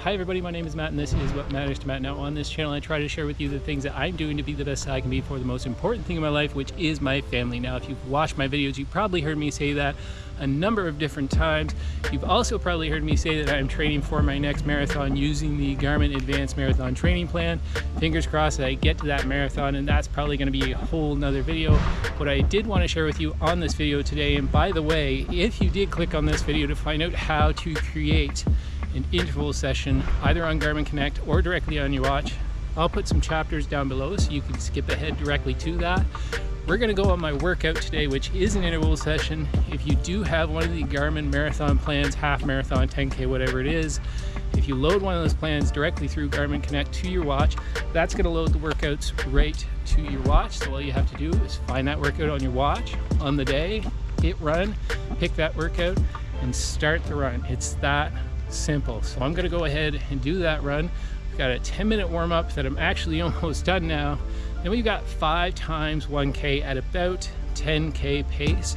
Hi everybody, my name is Matt and this is What Matters to Matt. Now on this channel I try to share with you the things that I'm doing to be the best I can be for the most important thing in my life, which is my family. Now if you've watched my videos, you've probably heard me say that a number of different times. You've also probably heard me say that I'm training for my next marathon using the Garmin Advanced Marathon Training Plan. Fingers crossed that I get to that marathon, and that's probably going to be a whole nother video. What I did want to share with you on this video today, and by the way, if you did click on this video to find out how to create an interval session either on Garmin Connect or directly on your watch, I'll put some chapters down below so you can skip ahead directly to that. We're going to go on my workout today, which is an interval session. If you do have one of the Garmin marathon plans, half marathon, 10K, whatever it is, if you load one of those plans directly through Garmin Connect to your watch, that's going to load the workouts right to your watch. So all you have to do is find that workout on your watch on the day, hit run, pick that workout, and start the run. It's that simple. So I'm going to go ahead and do that run. We've got a 10-minute warm-up that I'm actually almost done now. Then we've got 5 times 1K at about 10K pace.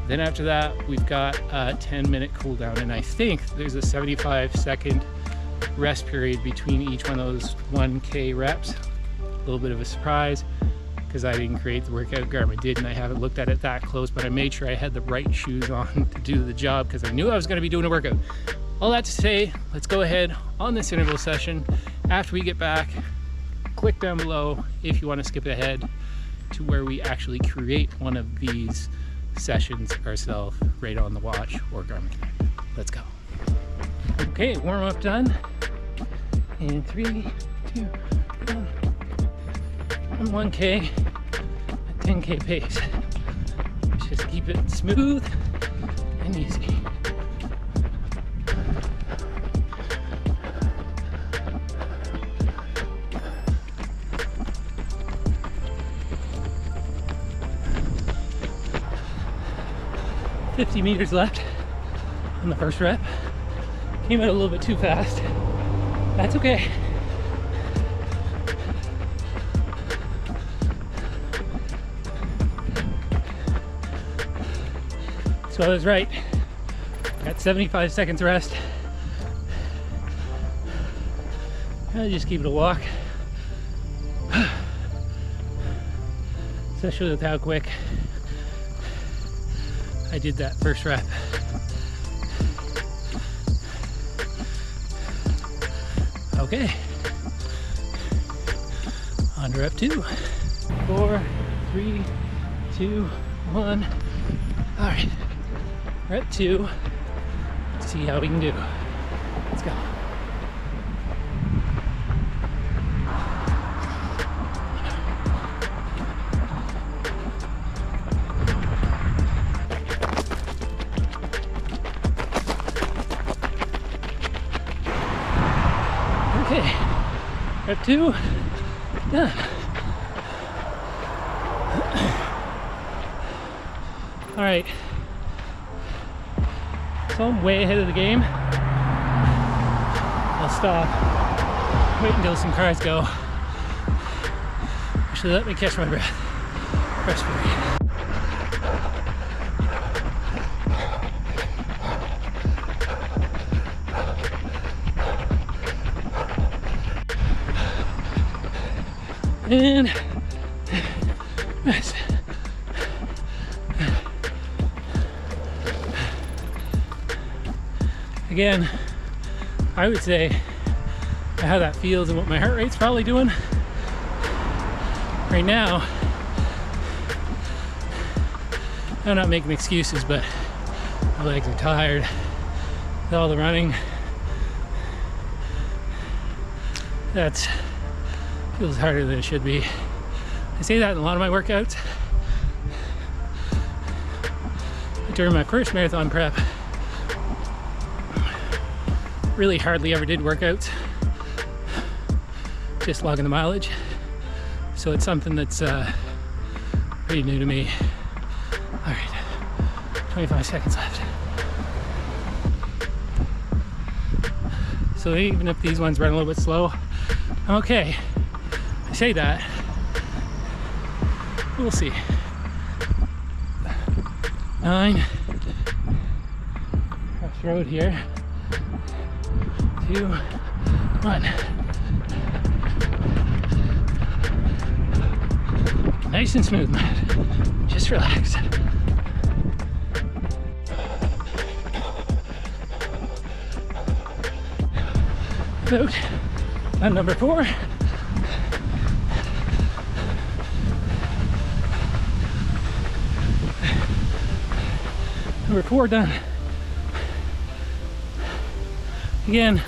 Then after that, we've got a 10-minute cool down. And I think there's a 75-second rest period between each one of those 1K reps. A little bit of a surprise because I didn't create the workout, Garmin did, and I haven't looked at it that close, but I made sure I had the right shoes on to do the job because I knew I was going to be doing a workout. All that to say, let's go ahead on this interval session. After we get back, click down below if you want to skip ahead to where we actually create one of these sessions ourselves right on the watch or Garmin Connect. Let's go. Okay, warm up done. And 3, 2, 1. On 1K at 10K pace. Let's just keep it smooth and easy. $50 meters left on the first rep. Came out a little bit too fast. That's okay. So I was right. Got 75 seconds rest. I'll just keep it a walk. Especially with how quick I did that first rep. Okay. On to rep 2. 4, 3, 2, 1. All right. Rep 2. Let's see how we can do. Let's go. Okay, rep 2, done. All right, so I'm way ahead of the game. I'll stop, wait until some cars go. Actually, let me catch my breath. Rest period. And rest. Again, I would say how that feels and what my heart rate's probably doing right now. I'm not making excuses, but my legs are tired with all the running. That's feels harder than it should be. I say that in a lot of my workouts. During my first marathon prep, really hardly ever did workouts, just logging the mileage. So it's something that's pretty new to me. All right, 25 seconds left. So even if these ones run a little bit slow, I'm okay. I say that, we'll see. 9, cross road here, 2, Come on. Nice and smooth, Matt. Just relax. Out on number 4. Number 4 done. Again,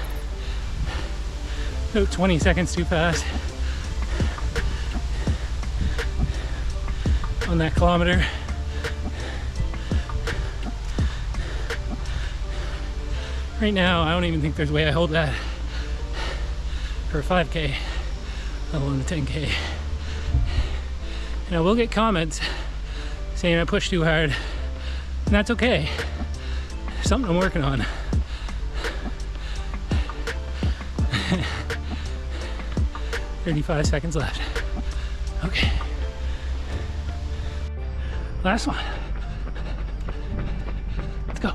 about 20 seconds too fast on that kilometer. Right now, I don't even think there's a way I hold that for a 5K, let alone a 10K. And I will get comments saying I push too hard, and that's okay. There's something I'm working on. 35 seconds left. Okay. Last one. Let's go.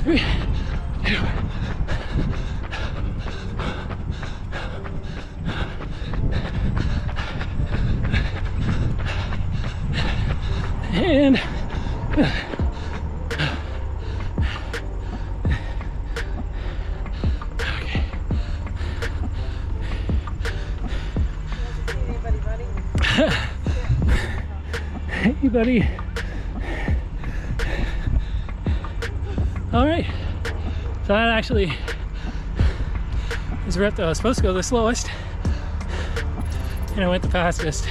Three, two. And okay. Hey, buddy. All right, so that actually is the route that I was supposed to go the slowest, and I went the fastest.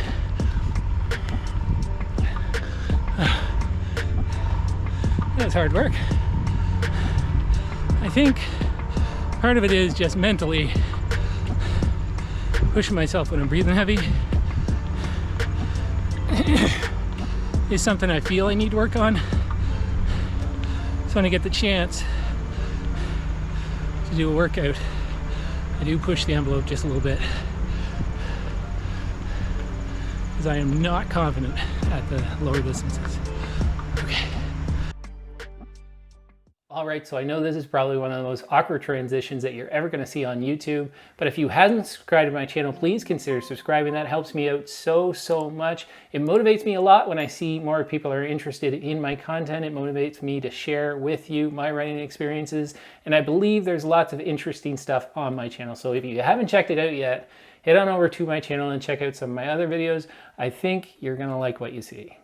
That was hard work. I think part of it is just mentally pushing myself when I'm breathing heavy. Is something I feel I need to work on. So when I get the chance to do a workout, I do push the envelope just a little bit, because I am not confident at the lower distances. Okay. All right, so I know this is probably one of the most awkward transitions that you're ever gonna see on YouTube, but if you haven't subscribed to my channel, please consider subscribing. That helps me out so much. It motivates me a lot when I see more people are interested in my content. It motivates me to share with you my running experiences, and I believe there's lots of interesting stuff on my channel. So if you haven't checked it out yet, head on over to my channel and check out some of my other videos. I think you're gonna like what you see.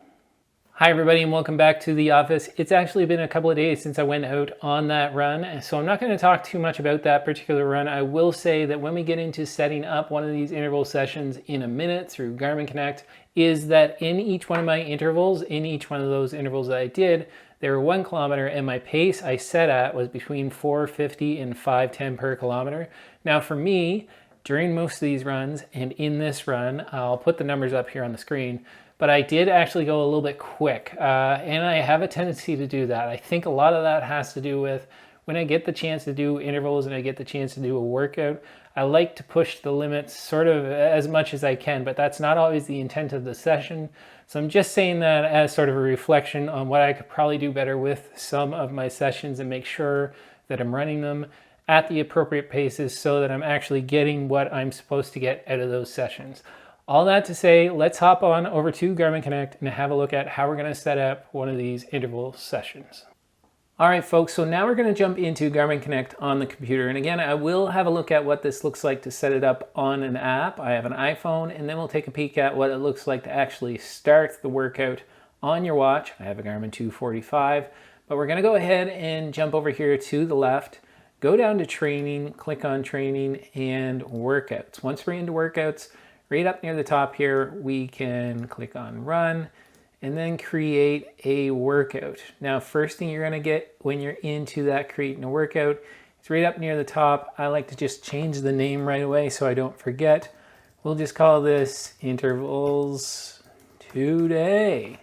Hi everybody and welcome back to the office. It's actually been a couple of days since I went out on that run, so I'm not going to talk too much about that particular run. I will say that when we get into setting up one of these interval sessions in a minute through Garmin Connect, is that in each one of my intervals, in each one of those intervals that I did, they were 1 kilometer, and my pace I set at was between 4:50 and 5:10 per kilometer. Now for me, during most of these runs and in this run, I'll put the numbers up here on the screen, but I did actually go a little bit quick, and I have a tendency to do that. I think a lot of that has to do with when I get the chance to do intervals and I get the chance to do a workout, I like to push the limits sort of as much as I can, but that's not always the intent of the session. So I'm just saying that as sort of a reflection on what I could probably do better with some of my sessions and make sure that I'm running them at the appropriate paces so that I'm actually getting what I'm supposed to get out of those sessions. All that to say, let's hop on over to Garmin Connect and have a look at how we're going to set up one of these interval sessions. All right, folks, so now we're going to jump into Garmin Connect on the computer. And again, I will have a look at what this looks like to set it up on an app. I have an iPhone, and then we'll take a peek at what it looks like to actually start the workout on your watch. I have a Garmin 245, but we're going to go ahead and jump over here to the left, go down to training, click on training and workouts. Once we're into workouts, right up near the top here, we can click on run and then create a workout. Now, first thing you're gonna get when you're into that creating a workout, it's right up near the top. I like to just change the name right away so I don't forget. We'll just call this intervals today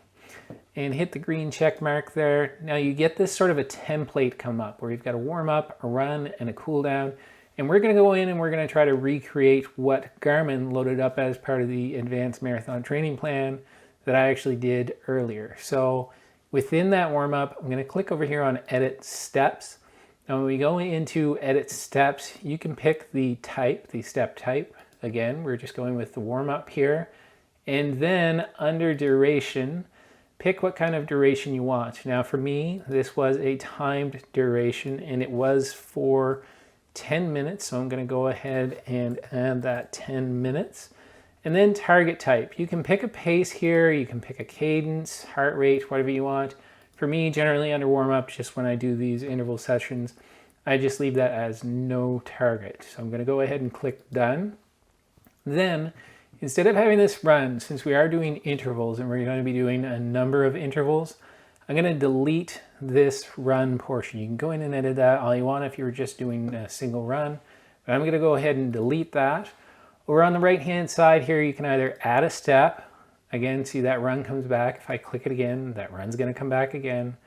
and hit the green check mark there. Now you get this sort of a template come up where you've got a warm up, a run, and a cool down. And we're going to go in and we're going to try to recreate what Garmin loaded up as part of the advanced marathon training plan that I actually did earlier. So within that warm-up, I'm going to click over here on Edit Steps. Now when we go into Edit Steps, you can pick the type, the step type. Again, we're just going with the warm-up here. And then under duration, pick what kind of duration you want. Now for me, this was a timed duration and it was for 10 minutes. So I'm going to go ahead and add that 10 minutes. And then target type. You can pick a pace here. You can pick a cadence, heart rate, whatever you want. For me, generally under warm-up, just when I do these interval sessions, I just leave that as no target. So I'm going to go ahead and click done. Then instead of having this run, since we are doing intervals and we're going to be doing a number of intervals, I'm going to delete this run portion. You can go in and edit that all you want if you're just doing a single run, but I'm going to go ahead and delete that. Over on the right hand side here, you can either add a step. Again, see that run comes back. If I click it again, that run's going to come back again,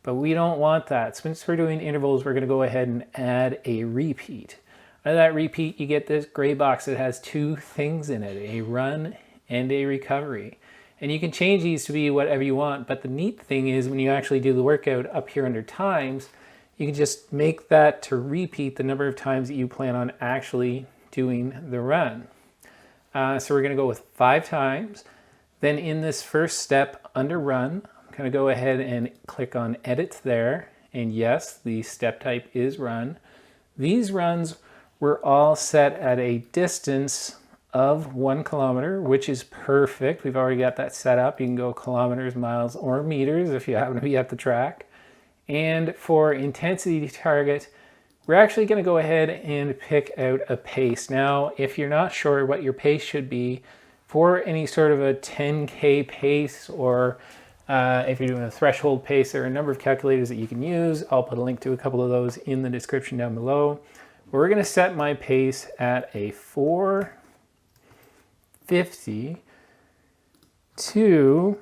but we don't want that. Since we're doing intervals, we're going to go ahead and add a repeat. Out of that repeat, you get this gray box that has two things in it, a run and a recovery. And you can change these to be whatever you want, but the neat thing is when you actually do the workout up here under times, you can just make that to repeat the number of times that you plan on actually doing the run. So we're going to go with 5 times. Then in this first step under run, I'm going to go ahead and click on edit there. And yes, the step type is run. These runs were all set at a distance of 1 kilometer, which is perfect. We've already got that set up. You can go kilometers, miles, or meters if you happen to be at the track. And for intensity target, we're actually going to go ahead and pick out a pace. Now, if you're not sure what your pace should be for any sort of a 10K pace, or if you're doing a threshold pace, there are a number of calculators that you can use. I'll put a link to a couple of those in the description down below. We're going to set my pace at a 4:50 to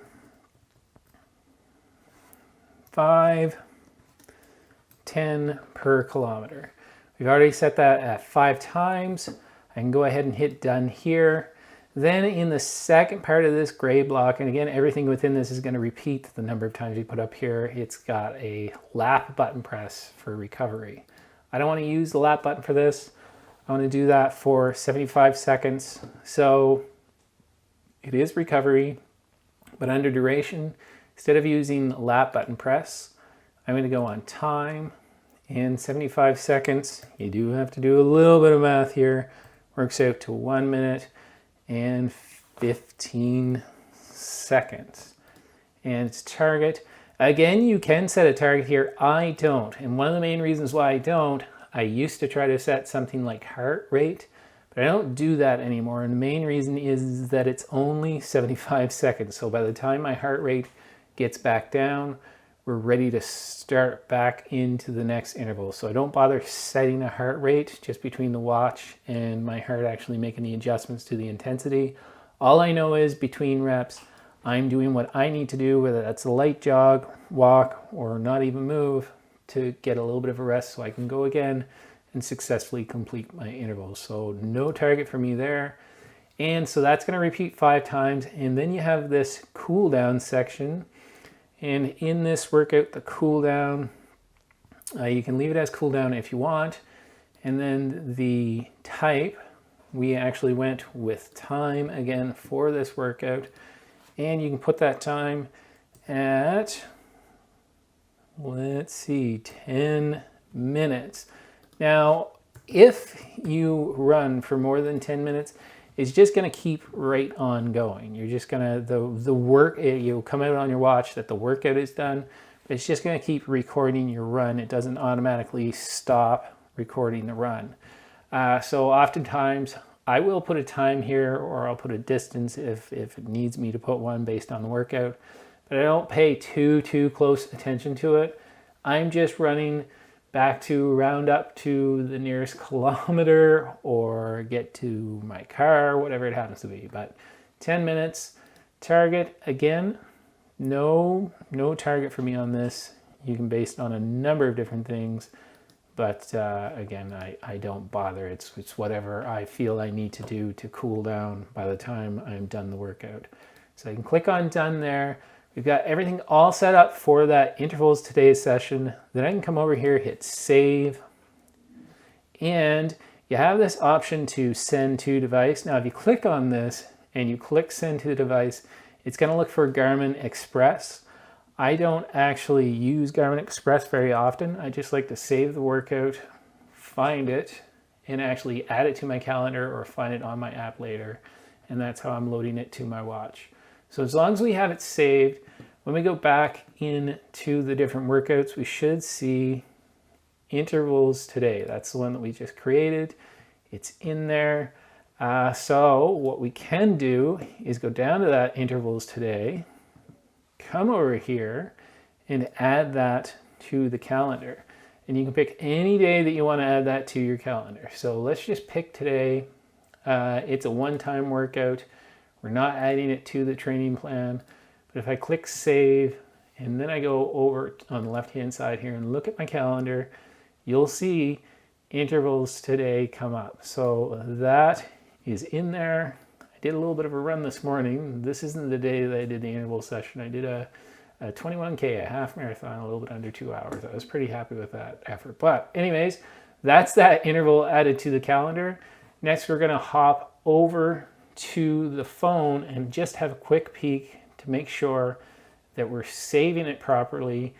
5:10 per kilometer. We've already set that at 5 times. I can go ahead and hit done here. Then in the second part of this gray block, and again, everything within this is going to repeat the number of times you put up here. It's got a lap button press for recovery. I don't want to use the lap button for this. I want to do that for 75 seconds. So it is recovery, but under duration, instead of using lap button press, I'm going to go on time and 75 seconds. You do have to do a little bit of math here. Works out to 1 minute and 15 seconds. And it's target. Again, you can set a target here. I don't. And one of the main reasons why I don't, I used to try to set something like heart rate, but I don't do that anymore. And the main reason is that it's only 75 seconds. So by the time my heart rate gets back down, we're ready to start back into the next interval. So I don't bother setting a heart rate just between the watch and my heart actually making the adjustments to the intensity. All I know is between reps, I'm doing what I need to do, whether that's a light jog, walk, or not even move, to get a little bit of a rest so I can go again and successfully complete my intervals. So no target for me there. And so that's going to repeat 5 times. And then you have this cool down section. And in this workout, the cool down, you can leave it as cool down if you want. And then the type, we actually went with time again for this workout. And you can put that time at, let's see, 10 minutes. Now, if you run for more than 10 minutes, it's just going to keep right on going. You're just going to, the work, you'll come out on your watch that the workout is done. It's just going to keep recording your run. It doesn't automatically stop recording the run. So oftentimes, I will put a time here, or I'll put a distance if it needs me to put one based on the workout, but I don't pay too close attention to it. I'm just running back to round up to the nearest kilometer or get to my car, whatever it happens to be. But 10 minutes target, again, no target for me on this. You can base it on a number of different things. But again, I don't bother. It's whatever I feel I need to do to cool down by the time I'm done the workout. So I can click on done there. We've got everything all set up for that intervals today session. Then I can come over here, hit save, and you have this option to send to device. Now, if you click on this and you click send to the device, it's going to look for Garmin Express. I don't actually use Garmin Express very often. I just like to save the workout, find it, and actually add it to my calendar or find it on my app later. And that's how I'm loading it to my watch. So as long as we have it saved, when we go back into the different workouts, we should see intervals today. That's the one that we just created. It's in there. So what we can do is go down to that intervals today, come over here and add that to the calendar. And you can pick any day that you want to add that to your calendar. So let's just pick today. It's a one-time workout. We're not adding it to the training plan. But if I click save and then I go over on the left-hand side here and look at my calendar, you'll see intervals today come up. So that is in there. I did a little bit of a run this morning. This isn't the day that I did the interval session. I did a 21K, a half marathon, a little bit under 2 hours. I was pretty happy with that effort. But anyways, that's that interval added to the calendar. Next, we're gonna hop over to the phone and just have a quick peek to make sure that we're saving it properly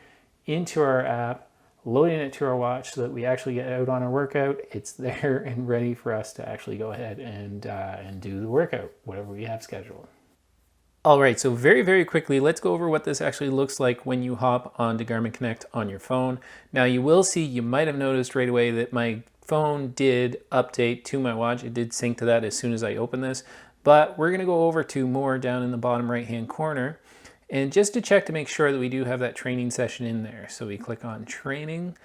into our app, loading it to our watch so that we actually get out on our workout. It's there and ready for us to actually go ahead and do the workout, whatever we have scheduled. All right, so very, very quickly, let's go over what this actually looks like when you hop onto Garmin Connect on your phone. Now you will see, you might have noticed right away that my phone did update to my watch. It did sync to that as soon as I opened this, but we're gonna go over to more down in the bottom right-hand corner and just to check to make sure that we do have that training session in there. So we click on training,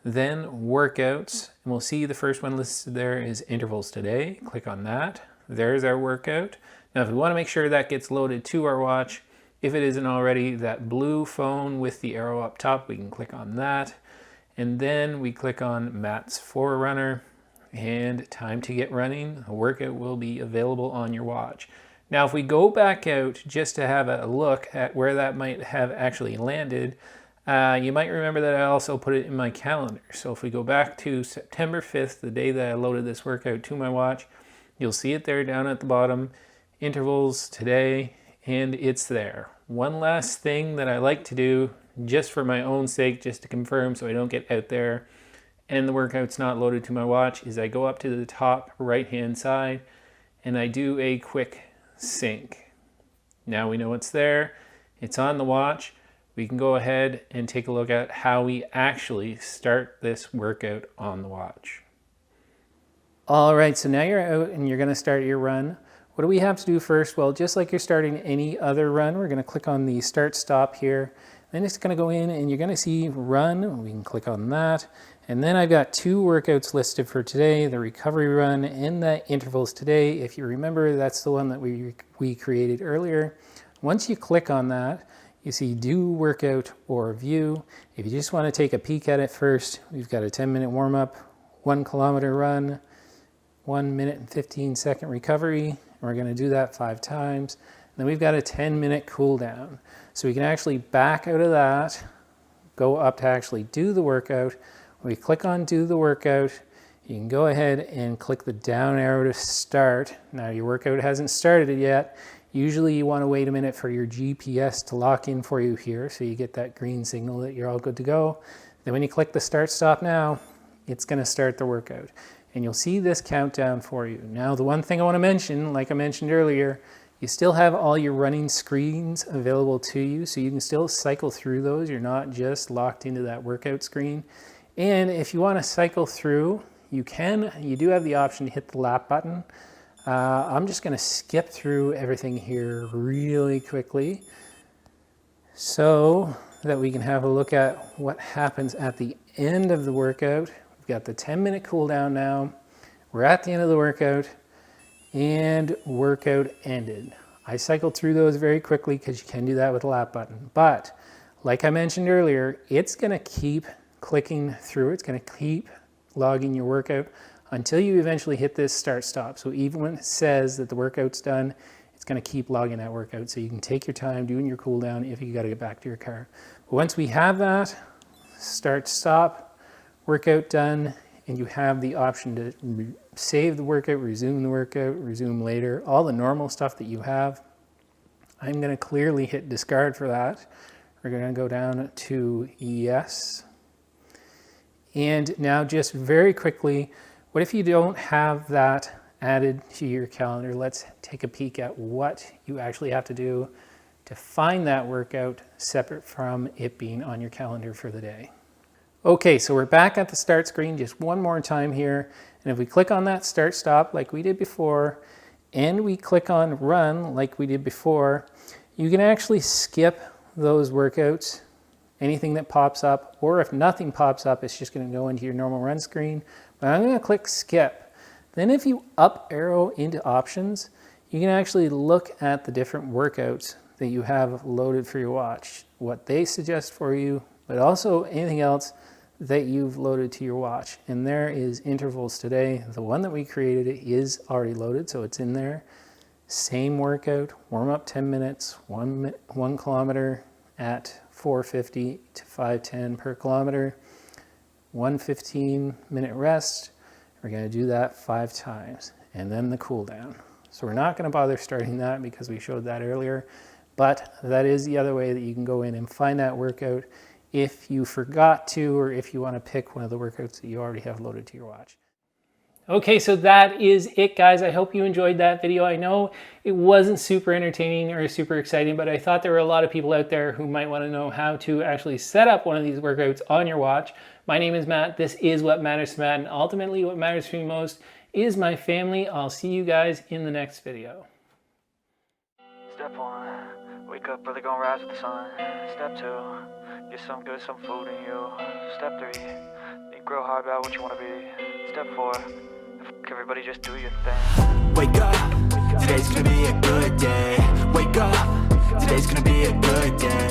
then workouts, and we'll see the first one listed there is intervals today. Click on that. There's our workout. Now, if we want to make sure that gets loaded to our watch, if it isn't already, that blue phone with the arrow up top, we can click on that. And then we click on Matt's Forerunner and time to get running. A workout will be available on your watch. Now, if we go back out just to have a look at where that might have actually landed, you might remember that I also put it in my calendar. So if we go back to September 5th, the day that I loaded this workout to my watch, you'll see it there down at the bottom, intervals today, and it's there. One last thing that I like to do, just for my own sake, just to confirm so I don't get out there and the workout's not loaded to my watch, is I go up to the top right-hand side and I do a quick sync. Now we know it's there, it's on the watch. We can go ahead and take a look at how we actually start this workout on the watch. All right, so now you're out and you're gonna start your run. What do we have to do first? Well, just like you're starting any other run, we're gonna click on the start stop here. Then it's gonna go in and you're gonna see run. We can click on that. And then I've got two workouts listed for today, the recovery run and the intervals today. If you remember, that's the one that we created earlier. Once you click on that, you see do workout or view. If you just wanna take a peek at it first, we've got a 10-minute warm up, 1 kilometer run, 1 minute and 15-second recovery. We're going to do that 5 times. Then we've got a 10-minute cool down. So we can actually back out of that, go up to actually do the workout. When we click on do the workout, you can go ahead and click the down arrow to start. Now your workout hasn't started yet. Usually you want to wait a minute for your GPS to lock in for you here so you get that green signal that you're all good to go. Then when you click the start stop now, it's going to start the workout. And you'll see this countdown for you. Now, the one thing I want to mention, like I mentioned earlier, you still have all your running screens available to you, so you can still cycle through those. You're not just locked into that workout screen. And if you want to cycle through, you can. You do have the option to hit the lap button. I'm just going to skip through everything here really quickly so that we can have a look at what happens at the end of the workout. We've got the 10-minute cool down now. We're at the end of the workout and workout ended. I cycled through those very quickly because you can do that with the lap button. But like I mentioned earlier, it's gonna keep clicking through. It's going to keep logging your workout until you eventually hit this start stop. So even when it says that the workout's done, it's going to keep logging that workout. So you can take your time doing your cool down if you got to get back to your car. But once we have that, start stop, workout done, and you have the option to save the workout, resume later, all the normal stuff that you have. I'm going to clearly hit discard for that. We're going to go down to yes. And now just very quickly, what if you don't have that added to your calendar? Let's take a peek at what you actually have to do to find that workout separate from it being on your calendar for the day. Okay, so we're back at the start screen just one more time here. And if we click on that start stop like we did before, and we click on run like we did before, you can actually skip those workouts, anything that pops up, or if nothing pops up, it's just going to go into your normal run screen. But I'm going to click skip. Then if you up arrow into options, you can actually look at the different workouts that you have loaded for your watch, what they suggest for you, but also anything else that you've loaded to your watch. And there is intervals today. The one that we created is already loaded, so it's in there. Same workout, warm up 10 minutes, 1 kilometer at 450 to 510 per kilometer, 1 15-minute rest. We're going to do that 5 times, and then the cool down. So we're not going to bother starting that because we showed that earlier, but that is the other way that you can go in and find that workout if you forgot to, or if you want to pick one of the workouts that you already have loaded to your watch. Okay, so that is it, guys. I hope you enjoyed that video. I know it wasn't super entertaining or super exciting, but I thought there were a lot of people out there who might want to know how to actually set up one of these workouts on your watch. My name is Matt. This is What Matters to Matt, and ultimately what matters to me most is my family. I'll see you guys in the next video. Step 1, wake up early, gonna rise with the sun. Step 2, get some food in you. Step 3, think real hard about what you want to be. Step 4, everybody just do your thing. Wake up, today's gonna be a good day. Wake up, today's gonna be a good day.